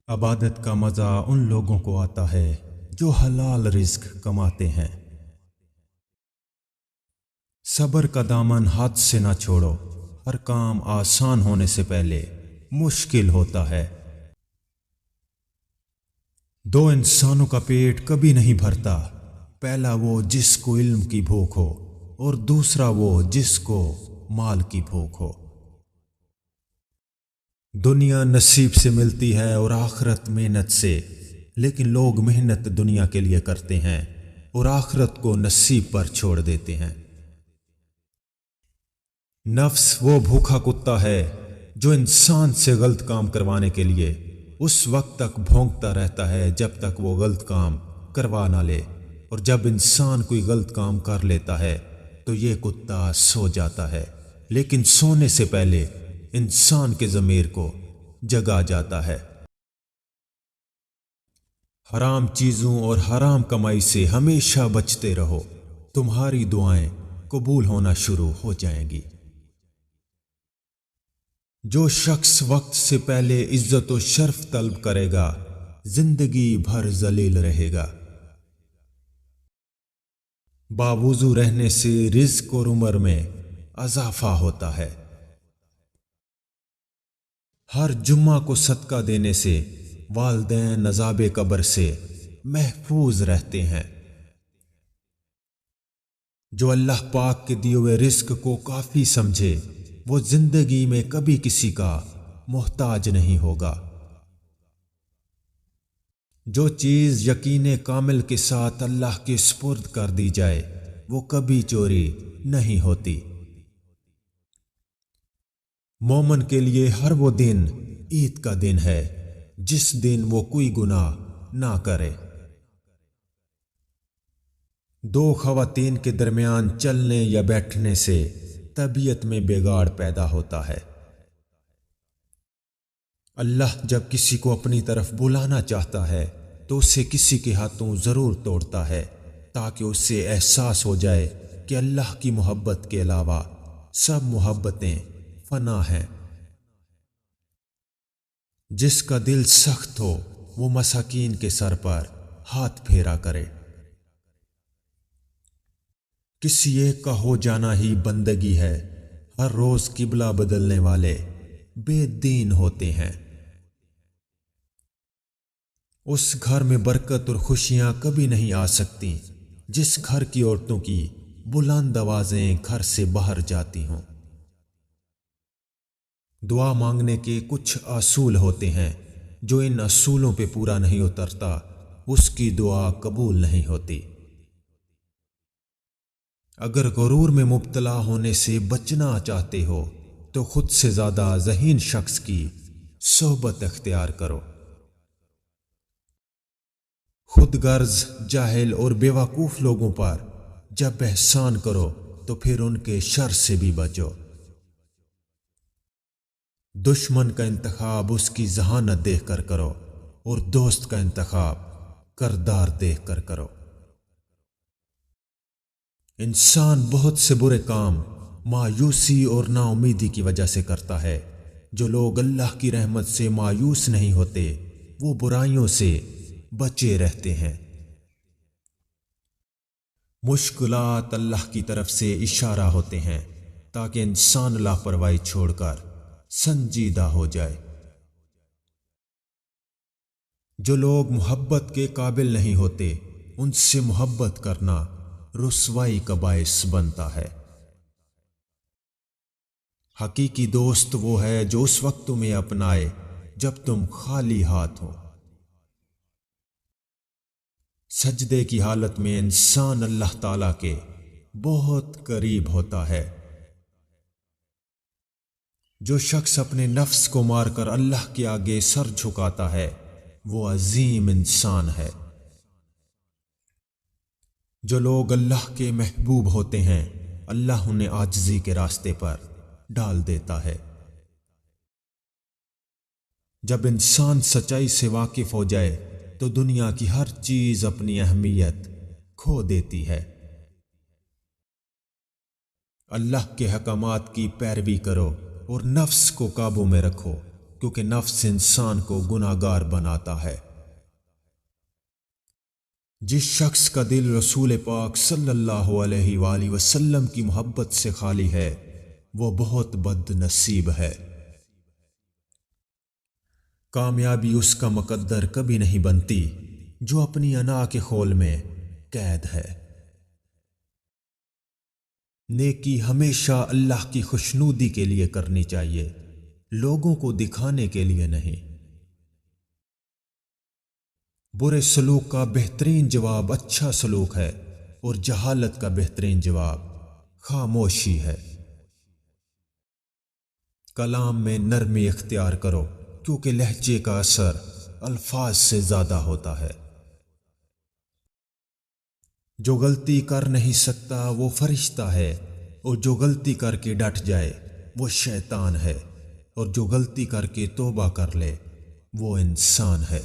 عبادت کا مزہ ان لوگوں کو آتا ہے جو حلال رزق کماتے ہیں۔ صبر کا دامن ہاتھ سے نہ چھوڑو، ہر کام آسان ہونے سے پہلے مشکل ہوتا ہے۔ دو انسانوں کا پیٹ کبھی نہیں بھرتا، پہلا وہ جس کو علم کی بھوک ہو اور دوسرا وہ جس کو مال کی بھوک ہو۔ دنیا نصیب سے ملتی ہے اور آخرت محنت سے، لیکن لوگ محنت دنیا کے لیے کرتے ہیں اور آخرت کو نصیب پر چھوڑ دیتے ہیں۔ نفس وہ بھوکا کتا ہے جو انسان سے غلط کام کروانے کے لیے اس وقت تک بھونکتا رہتا ہے جب تک وہ غلط کام کروا نہ لے، اور جب انسان کوئی غلط کام کر لیتا ہے تو یہ کتا سو جاتا ہے، لیکن سونے سے پہلے انسان کے ضمیر کو جگا جاتا ہے۔ حرام چیزوں اور حرام کمائی سے ہمیشہ بچتے رہو، تمہاری دعائیں قبول ہونا شروع ہو جائیں گی۔ جو شخص وقت سے پہلے عزت و شرف طلب کرے گا زندگی بھر ذلیل رہے گا۔ باوضو رہنے سے رزق اور عمر میں اضافہ ہوتا ہے۔ ہر جمعہ کو صدقہ دینے سے والدین عذاب قبر سے محفوظ رہتے ہیں۔ جو اللہ پاک کے دیے ہوئے رزق کو کافی سمجھے وہ زندگی میں کبھی کسی کا محتاج نہیں ہوگا۔ جو چیز یقین کامل کے ساتھ اللہ کے سپرد کر دی جائے وہ کبھی چوری نہیں ہوتی۔ مومن کے لیے ہر وہ دن عید کا دن ہے جس دن وہ کوئی گناہ نہ کرے۔ دو خواتین کے درمیان چلنے یا بیٹھنے سے طبیعت میں بگاڑ پیدا ہوتا ہے۔ اللہ جب کسی کو اپنی طرف بلانا چاہتا ہے تو اسے کسی کے ہاتھوں ضرور توڑتا ہے تاکہ اسے احساس ہو جائے کہ اللہ کی محبت کے علاوہ سب محبتیں فنا ہیں۔ جس کا دل سخت ہو وہ مساکین کے سر پر ہاتھ پھیرا کرے۔ کسی ایک کا ہو جانا ہی بندگی ہے، ہر روز قبلہ بدلنے والے بے دین ہوتے ہیں۔ اس گھر میں برکت اور خوشیاں کبھی نہیں آ سکتی جس گھر کی عورتوں کی بلند آوازیں گھر سے باہر جاتی ہوں۔ دعا مانگنے کے کچھ اصول ہوتے ہیں، جو ان اصولوں پہ پورا نہیں اترتا اس کی دعا قبول نہیں ہوتی۔ اگر غرور میں مبتلا ہونے سے بچنا چاہتے ہو تو خود سے زیادہ ذہین شخص کی صحبت اختیار کرو۔ خود غرض، جاہل اور بیوقوف لوگوں پر جب احسان کرو تو پھر ان کے شر سے بھی بچو۔ دشمن کا انتخاب اس کی ذہانت دیکھ کر کرو اور دوست کا انتخاب کردار دیکھ کر کرو۔ انسان بہت سے برے کام مایوسی اور نا امیدی کی وجہ سے کرتا ہے۔ جو لوگ اللہ کی رحمت سے مایوس نہیں ہوتے وہ برائیوں سے بچے رہتے ہیں۔ مشکلات اللہ کی طرف سے اشارہ ہوتے ہیں تاکہ انسان لاپرواہی چھوڑ کر سنجیدہ ہو جائے۔ جو لوگ محبت کے قابل نہیں ہوتے ان سے محبت کرنا رسوائی کا باعث بنتا ہے۔ حقیقی دوست وہ ہے جو اس وقت تمہیں اپنائے جب تم خالی ہاتھ ہو۔ سجدے کی حالت میں انسان اللہ تعالیٰ کے بہت قریب ہوتا ہے۔ جو شخص اپنے نفس کو مار کر اللہ کے آگے سر جھکاتا ہے وہ عظیم انسان ہے۔ جو لوگ اللہ کے محبوب ہوتے ہیں اللہ انہیں عاجزی کے راستے پر ڈال دیتا ہے۔ جب انسان سچائی سے واقف ہو جائے تو دنیا کی ہر چیز اپنی اہمیت کھو دیتی ہے۔ اللہ کے حکامات کی پیروی کرو اور نفس کو قابو میں رکھو، کیونکہ نفس انسان کو گناہگار بناتا ہے۔ جس شخص کا دل رسول پاک صلی اللہ علیہ وآلہ وسلم کی محبت سے خالی ہے وہ بہت بد نصیب ہے۔ کامیابی اس کا مقدر کبھی نہیں بنتی جو اپنی انا کے خول میں قید ہے۔ نیکی ہمیشہ اللہ کی خوشنودی کے لیے کرنی چاہیے، لوگوں کو دکھانے کے لیے نہیں۔ برے سلوک کا بہترین جواب اچھا سلوک ہے اور جہالت کا بہترین جواب خاموشی ہے۔ کلام میں نرمی اختیار کرو کیونکہ لہجے کا اثر الفاظ سے زیادہ ہوتا ہے۔ جو غلطی کر نہیں سکتا وہ فرشتہ ہے، اور جو غلطی کر کے ڈٹ جائے وہ شیطان ہے، اور جو غلطی کر کے توبہ کر لے وہ انسان ہے۔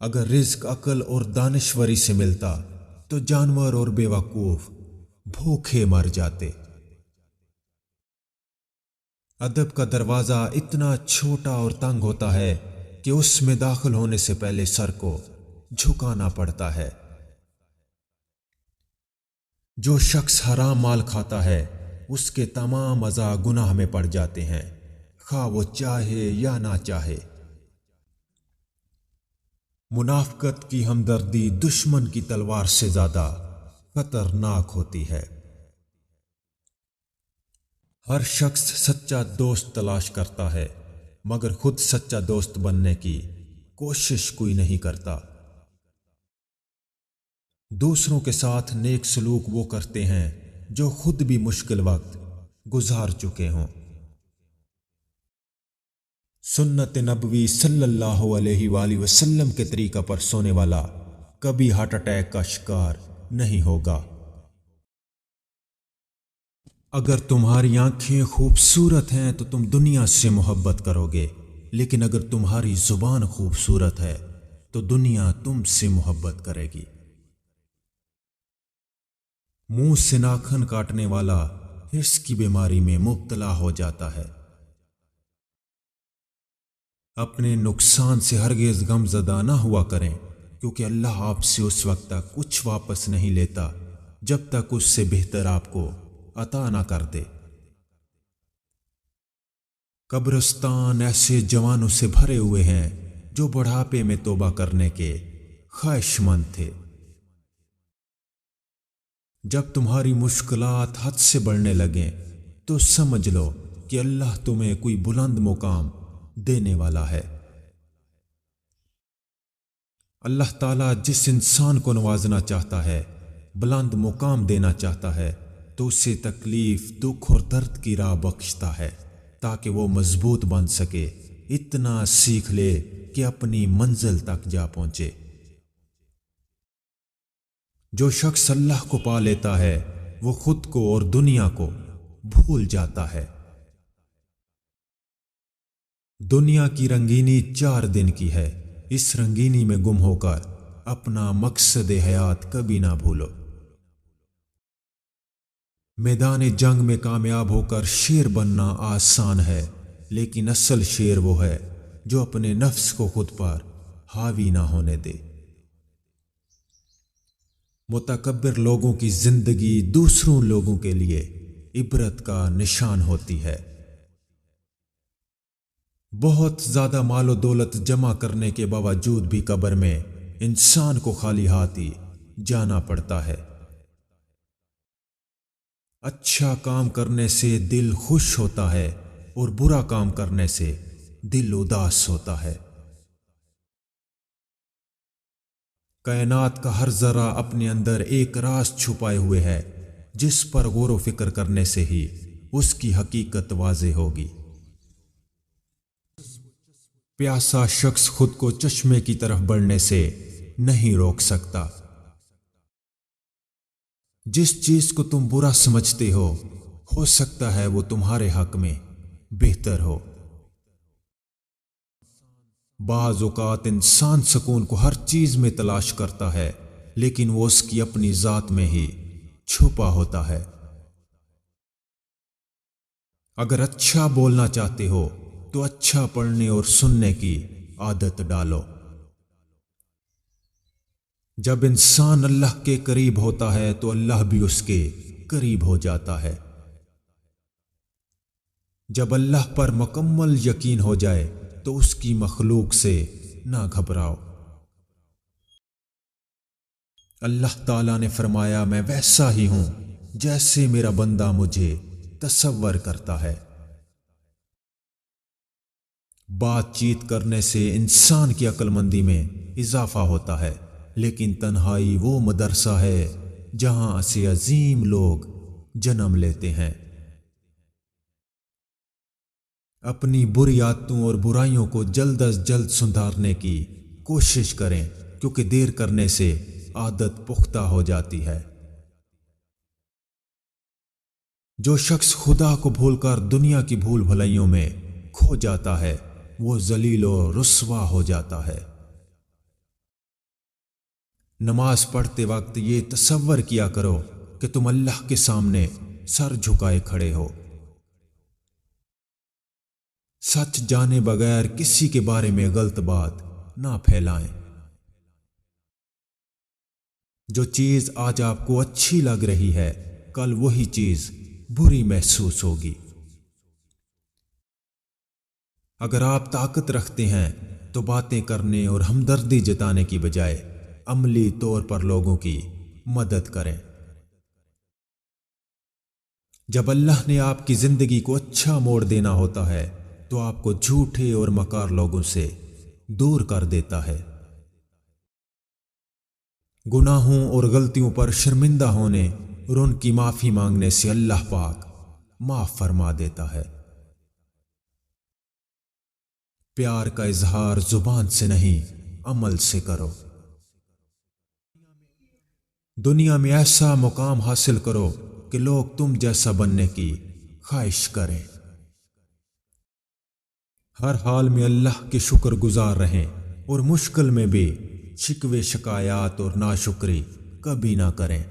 اگر رزق عقل اور دانشوری سے ملتا تو جانور اور بے وقوف بھوکے مر جاتے۔ ادب کا دروازہ اتنا چھوٹا اور تنگ ہوتا ہے کہ اس میں داخل ہونے سے پہلے سر کو جھکانا پڑتا ہے۔ جو شخص حرام مال کھاتا ہے اس کے تمام اعضاء گناہ میں پڑ جاتے ہیں، خواہ وہ چاہے یا نہ چاہے۔ منافقت کی ہمدردی دشمن کی تلوار سے زیادہ خطرناک ہوتی ہے۔ ہر شخص سچا دوست تلاش کرتا ہے مگر خود سچا دوست بننے کی کوشش کوئی نہیں کرتا۔ دوسروں کے ساتھ نیک سلوک وہ کرتے ہیں جو خود بھی مشکل وقت گزار چکے ہوں۔ سنت نبوی صلی اللہ علیہ وآلہ وسلم کے طریقہ پر سونے والا کبھی ہارٹ اٹیک کا شکار نہیں ہوگا۔ اگر تمہاری آنکھیں خوبصورت ہیں تو تم دنیا سے محبت کرو گے، لیکن اگر تمہاری زبان خوبصورت ہے تو دنیا تم سے محبت کرے گی۔ منہ سے ناخن کاٹنے والا حرص کی بیماری میں مبتلا ہو جاتا ہے۔ اپنے نقصان سے ہرگز غم زدہ نہ ہوا کریں، کیونکہ اللہ آپ سے اس وقت تک کچھ واپس نہیں لیتا جب تک اس سے بہتر آپ کو عطا نہ کر دے۔ قبرستان ایسے جوانوں سے بھرے ہوئے ہیں جو بڑھاپے میں توبہ کرنے کے خواہش مند تھے۔ جب تمہاری مشکلات حد سے بڑھنے لگیں تو سمجھ لو کہ اللہ تمہیں کوئی بلند مقام دینے والا ہے۔ اللہ تعالیٰ جس انسان کو نوازنا چاہتا ہے، بلند مقام دینا چاہتا ہے تو اسے تکلیف، دکھ اور درد کی راہ بخشتا ہے تاکہ وہ مضبوط بن سکے، اتنا سیکھ لے کہ اپنی منزل تک جا پہنچے۔ جو شخص اللہ کو پا لیتا ہے وہ خود کو اور دنیا کو بھول جاتا ہے۔ دنیا کی رنگینی 4 دن کی ہے، اس رنگینی میں گم ہو کر اپنا مقصد حیات کبھی نہ بھولو۔ میدان جنگ میں کامیاب ہو کر شیر بننا آسان ہے، لیکن اصل شیر وہ ہے جو اپنے نفس کو خود پر حاوی نہ ہونے دے۔ متکبر لوگوں کی زندگی دوسروں لوگوں کے لیے عبرت کا نشان ہوتی ہے۔ بہت زیادہ مال و دولت جمع کرنے کے باوجود بھی قبر میں انسان کو خالی ہاتھ ہی جانا پڑتا ہے۔ اچھا کام کرنے سے دل خوش ہوتا ہے اور برا کام کرنے سے دل اداس ہوتا ہے۔ کائنات کا ہر ذرہ اپنے اندر ایک راز چھپائے ہوئے ہے جس پر غور و فکر کرنے سے ہی اس کی حقیقت واضح ہوگی۔ پیاسا شخص خود کو چشمے کی طرف بڑھنے سے نہیں روک سکتا۔ جس چیز کو تم برا سمجھتے ہو سکتا ہے وہ تمہارے حق میں بہتر ہو۔ بعض اوقات انسان سکون کو ہر چیز میں تلاش کرتا ہے، لیکن وہ اس کی اپنی ذات میں ہی چھپا ہوتا ہے۔ اگر اچھا بولنا چاہتے ہو تو اچھا پڑھنے اور سننے کی عادت ڈالو۔ جب انسان اللہ کے قریب ہوتا ہے تو اللہ بھی اس کے قریب ہو جاتا ہے۔ جب اللہ پر مکمل یقین ہو جائے تو اس کی مخلوق سے نہ گھبراؤ۔ اللہ تعالیٰ نے فرمایا، میں ویسا ہی ہوں جیسے میرا بندہ مجھے تصور کرتا ہے۔ بات چیت کرنے سے انسان کی عقل مندی میں اضافہ ہوتا ہے، لیکن تنہائی وہ مدرسہ ہے جہاں سے عظیم لوگ جنم لیتے ہیں۔ اپنی بری عادتوں اور برائیوں کو جلد از جلد سدھارنے کی کوشش کریں، کیونکہ دیر کرنے سے عادت پختہ ہو جاتی ہے۔ جو شخص خدا کو بھول کر دنیا کی بھول بھلائیوں میں کھو جاتا ہے وہ ذلیل و رسوا ہو جاتا ہے۔ نماز پڑھتے وقت یہ تصور کیا کرو کہ تم اللہ کے سامنے سر جھکائے کھڑے ہو۔ سچ جانے بغیر کسی کے بارے میں غلط بات نہ پھیلائیں۔ جو چیز آج آپ کو اچھی لگ رہی ہے کل وہی چیز بری محسوس ہوگی۔ اگر آپ طاقت رکھتے ہیں تو باتیں کرنے اور ہمدردی جتانے کی بجائے عملی طور پر لوگوں کی مدد کریں۔ جب اللہ نے آپ کی زندگی کو اچھا موڑ دینا ہوتا ہے تو آپ کو جھوٹے اور مکار لوگوں سے دور کر دیتا ہے۔ گناہوں اور غلطیوں پر شرمندہ ہونے اور ان کی معافی مانگنے سے اللہ پاک معاف فرما دیتا ہے۔ پیار کا اظہار زبان سے نہیں عمل سے کرو۔ دنیا میں ایسا مقام حاصل کرو کہ لوگ تم جیسا بننے کی خواہش کریں۔ ہر حال میں اللہ کے شکر گزار رہیں اور مشکل میں بھی شکوے شکایات اور ناشکری کبھی نہ کریں۔